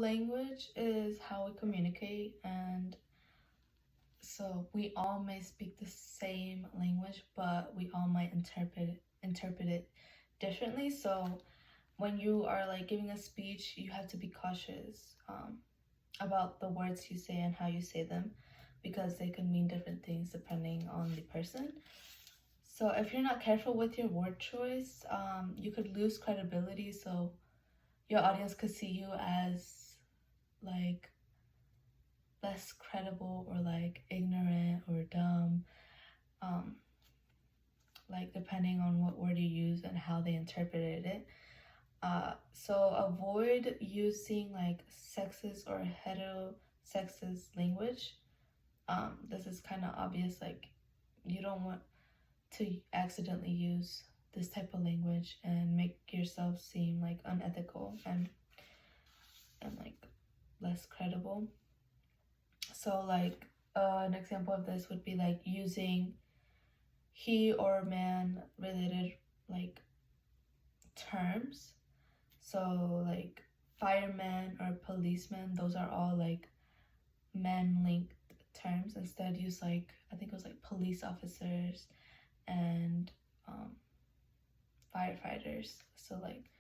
language is how we communicate, and so we all may speak the same language, but we all might interpret it differently. So when you are like giving a speech, you have to be cautious about the words you say and how you say them, because they can mean different things depending on the person. So if you're not careful with your word choice, you could lose credibility. So your audience could see you as like less credible or like ignorant or dumb, um, like depending on what word you use and how they interpreted it. So avoid using like sexist or heterosexist language. This is kind of obvious, like you don't want to accidentally use this type of language and make yourself seem like unethical and like less credible. So like an example of this would be like using he or man related like terms. So like fireman or policeman, those are all like men linked terms. Instead use like, I think it was like police officers and firefighters. So like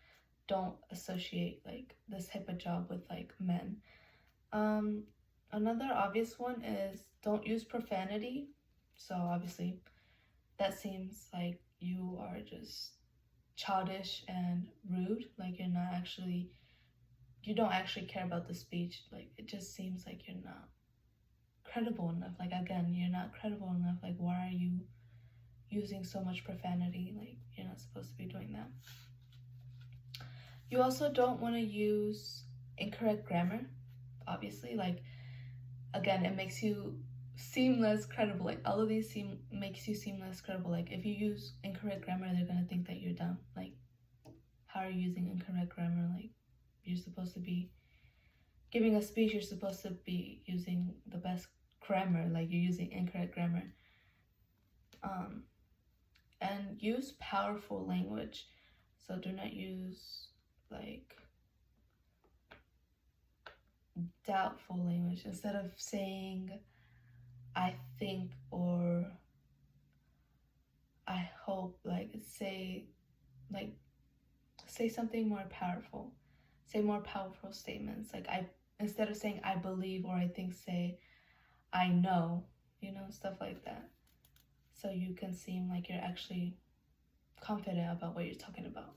don't associate like this type of job with like men. Another obvious one is don't use profanity. So obviously that seems like you are just childish and rude, like you don't actually care about the speech. Like it just seems like you're not credible enough. Like again, you're not credible enough. Like why are you using so much profanity? Like you're not supposed to be doing that. You also don't want to use incorrect grammar, obviously. Like again, it makes you seem less credible. Like all of these makes you seem less credible. Like if you use incorrect grammar, they're gonna think that you're dumb. Like how are you using incorrect grammar? Like you're supposed to be giving a speech, you're supposed to be using the best grammar. Like you're using incorrect grammar. And use powerful language. So do not use like doubtful language. Instead of saying I think or I hope, like say something more powerful. Say more powerful statements. Like instead of saying I believe or I think, say I know, stuff like that. So you can seem like you're actually confident about what you're talking about.